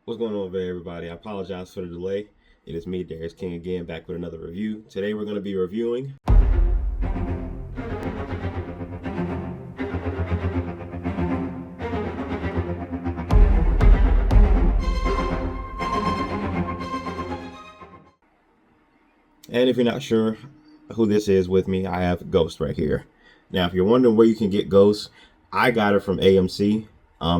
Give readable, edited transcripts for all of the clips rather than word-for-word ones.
What's going on there, everybody? I apologize for the delay. It is me, Darius King, again, back with another review. Today we're going to be reviewing and if you're not sure who this is with me, I have Ghost right here. Now, if you're wondering where you can get Ghost, I got it from AMC.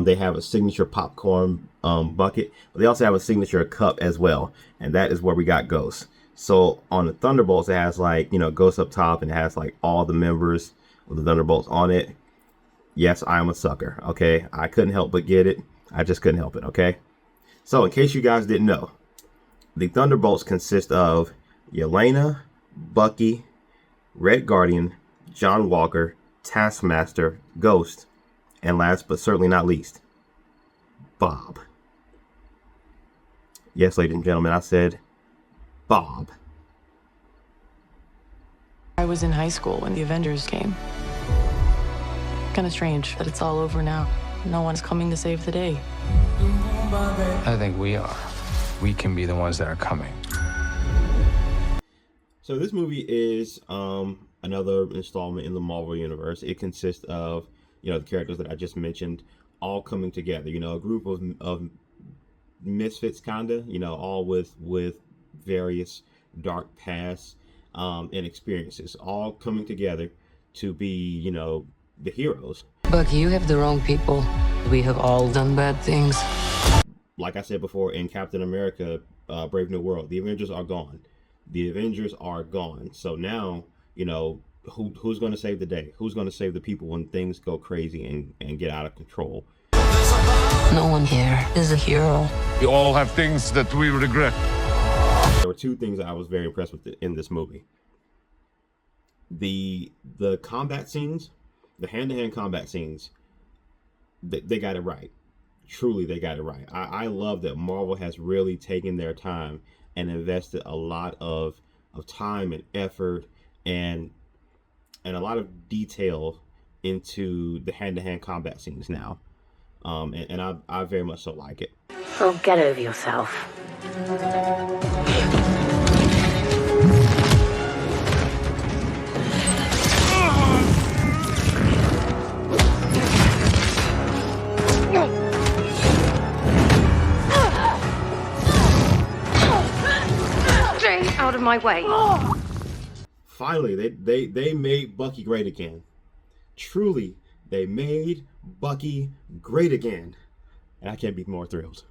They have a signature popcorn bucket, but they also have a signature cup as well, and that is where we got Ghost. So on the Thunderbolts, it has Ghost up top, and it has like all the members of the Thunderbolts on it. Yes, I am a sucker. Okay, I couldn't help but get it. I just couldn't help it. Okay, so in case you guys didn't know, the Thunderbolts consist of Yelena, Bucky, Red Guardian, John Walker, Taskmaster, Ghost, and last but certainly not least, Bob. Yes, ladies and gentlemen, I said Bob. I was in high school when the Avengers came. Kind of strange that it's all over now. No one's coming to save the day. I think we are. We can be the ones that are coming. So this movie is another installment in the Marvel Universe. It consists of the characters that I just mentioned all coming together. A group of misfits, kinda. All with various dark pasts and experiences, all coming together to be the heroes. Bucky, you have the wrong people. We have all done bad things. Like I said before in Captain America, Brave New World, the Avengers are gone. The Avengers are gone. So now, who's going to save the day? Who's going to save the people when things go crazy and get out of control? No one here is a hero. We all have things that we regret. There were two things that I was very impressed with in this movie. The combat scenes, the hand-to-hand combat scenes, they got it right. Truly, they got it right. I love that Marvel has really taken their time and invested a lot of time and effort and a lot of detail into the hand-to-hand combat scenes now. And I very much so like it. Oh, get over yourself. Stay out of my way. Finally, they made Bucky great again. Truly, they made Bucky great again. And I can't be more thrilled.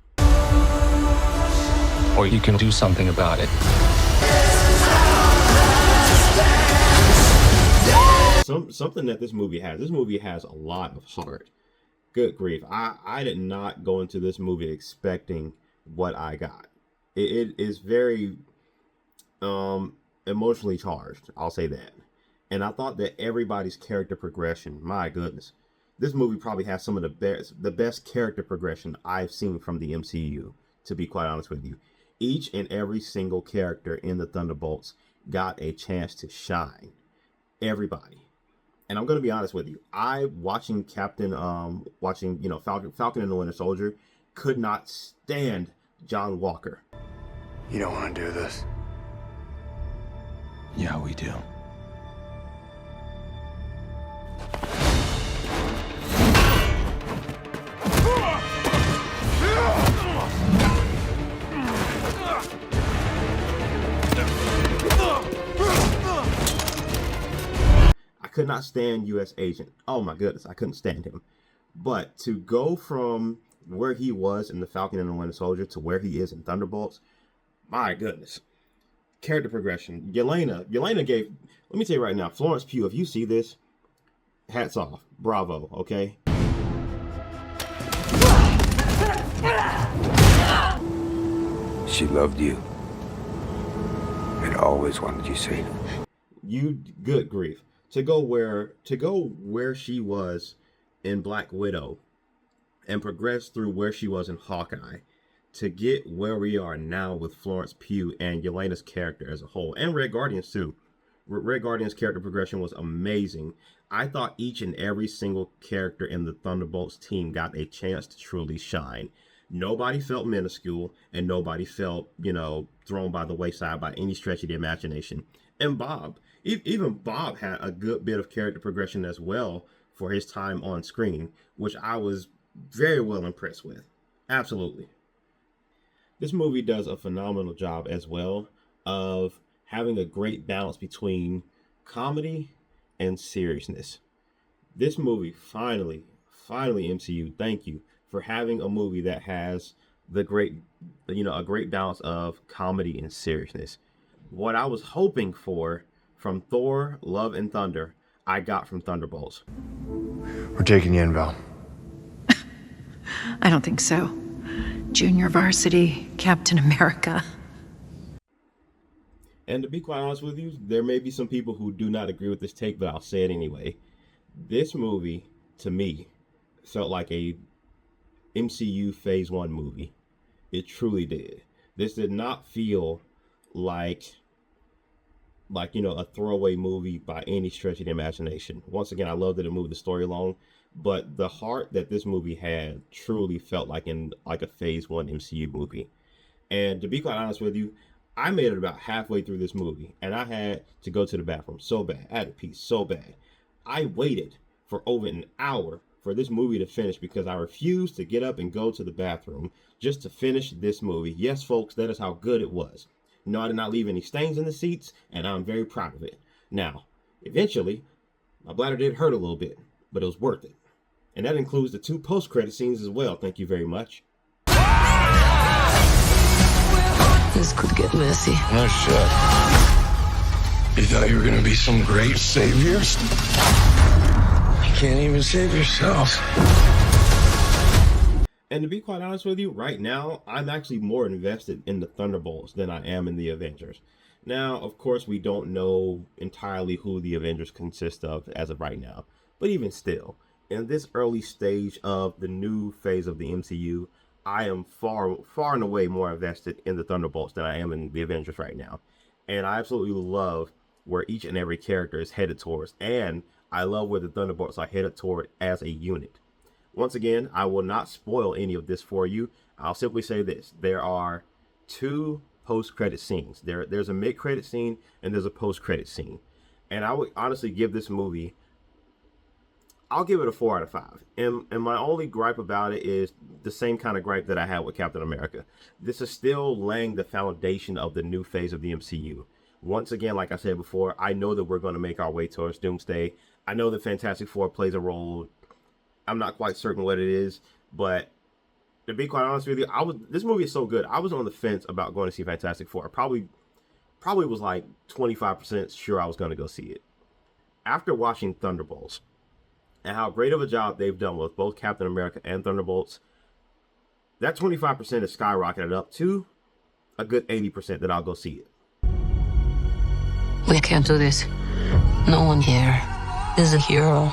Or you can do something about it. Something that this movie has. This movie has a lot of heart. Good grief. I did not go into this movie expecting what I got. It is very emotionally charged. I'll say that. And I thought that everybody's character progression, my goodness, this movie probably has some of the best character progression I've seen from the MCU, to be quite honest with you. Each and every single character in the Thunderbolts got a chance to shine. Everybody. And I'm going to be honest with you. Watching Falcon and the Winter Soldier, could not stand John Walker. You don't want to do this. Yeah, we do. I could not stand U.S. Agent. Oh my goodness, I couldn't stand him. But to go from where he was in the Falcon and the Winter Soldier to where he is in Thunderbolts, my goodness. Character progression. Yelena gave, let me tell you right now, Florence Pugh, if you see this, hats off. Bravo, okay? She loved you. And always wanted you safe. Good grief. To go where she was in Black Widow and progress through where she was in Hawkeye, to get where we are now with Florence Pugh and Yelena's character as a whole, and Red Guardians too. Red Guardian's character progression was amazing. I thought each and every single character in the Thunderbolts team got a chance to truly shine. Nobody felt minuscule, and nobody felt, thrown by the wayside by any stretch of the imagination. And Bob, even Bob had a good bit of character progression as well for his time on screen, which I was very well impressed with. Absolutely. This movie does a phenomenal job as well of having a great balance between comedy and seriousness. This movie finally, MCU, thank you for having a movie that has a great balance of comedy and seriousness. What I was hoping for from Thor, Love and Thunder, I got from Thunderbolts. We're taking you in, Val. I don't think so. Junior varsity, Captain America. And to be quite honest with you, there may be some people who do not agree with this take, but I'll say it anyway. This movie, to me, felt like a MCU Phase 1 movie. It truly did. This did not feel like a throwaway movie by any stretch of the imagination. Once again, I love that it moved the story along, but the heart that this movie had truly felt like a Phase 1 MCU movie. And to be quite honest with you, I made it about halfway through this movie, and I had to go to the bathroom so bad. I had to pee so bad. I waited for over an hour for this movie to finish because I refused to get up and go to the bathroom just to finish this movie. Yes, folks, that is how good it was. No, I did not leave any stains in the seats, and I'm very proud of it. Now, eventually, my bladder did hurt a little bit, but it was worth it. And that includes the 2 post-credit scenes as well. Thank you very much. This could get messy. No shit. You thought you were gonna be some great saviors? You can't even save yourself. And to be quite honest with you, right now, I'm actually more invested in the Thunderbolts than I am in the Avengers. Now, of course, we don't know entirely who the Avengers consist of as of right now. But even still, in this early stage of the new phase of the MCU, I am far and away more invested in the Thunderbolts than I am in the Avengers right now. And I absolutely love where each and every character is headed towards. And I love where the Thunderbolts are headed toward as a unit. Once again, I will not spoil any of this for you. I'll simply say this. There are 2 post-credit scenes. There's a mid-credit scene and there's a post-credit scene. And I would honestly give this movie, I'll give it a 4 out of 5. And my only gripe about it is the same kind of gripe that I had with Captain America. This is still laying the foundation of the new phase of the MCU. Once again, like I said before, I know that we're going to make our way towards Doomsday. I know the Fantastic Four plays a role. I'm not quite certain what it is, but to be quite honest with you, this movie is so good. I was on the fence about going to see Fantastic Four. Probably was like 25% sure I was going to go see it. After watching Thunderbolts and how great of a job they've done with both Captain America and Thunderbolts, that 25% is skyrocketed up to a good 80% that I'll go see it. We can't do this. No one here is a hero.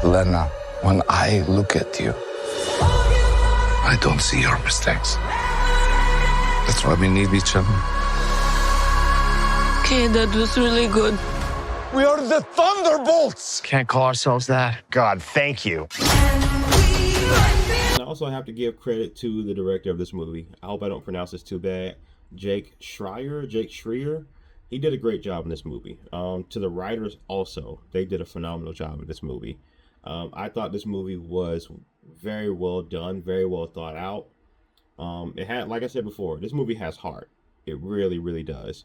Lena, when I look at you, I don't see your mistakes. That's why we need each other. Okay, that was really good. We are the Thunderbolts! Can't call ourselves that. God, thank you. And I also have to give credit to the director of this movie. I hope I don't pronounce this too bad. Jake Schreier. He did a great job in this movie. To the writers also, they did a phenomenal job in this movie. I thought this movie was very well done, very well thought out. It had, like I said before, this movie has heart. It really, really does.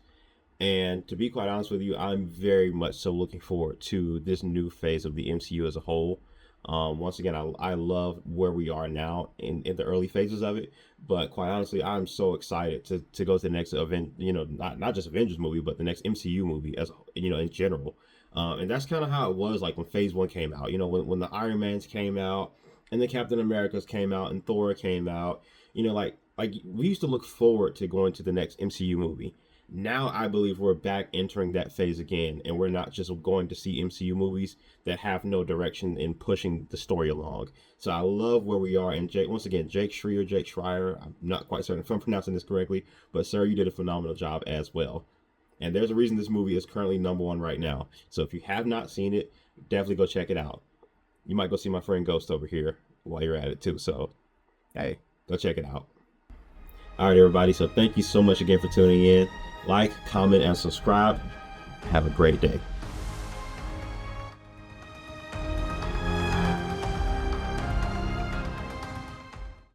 And to be quite honest with you, I'm very much so looking forward to this new phase of the MCU as a whole. Once again, I love where we are now in the early phases of it. But quite honestly, I'm so excited to go to the next event, not just Avengers movie, but the next MCU movie as in general. And that's kind of how it was like when Phase 1 came out. When the Iron Mans came out and the Captain Americas came out and Thor came out, like we used to look forward to going to the next MCU movie. Now I believe we're back entering that phase again, and we're not just going to see MCU movies that have no direction in pushing the story along. So I love where we are. And Jake Schreier, I'm not quite certain if I'm pronouncing this correctly, but sir, you did a phenomenal job as well. And there's a reason this movie is currently #1 right now. So if you have not seen it, definitely go check it out. You might go see my friend Ghost over here while you're at it too. So, hey, Go check it out. All right, everybody. So thank you so much again for tuning in. Like, comment, and subscribe. Have a great day.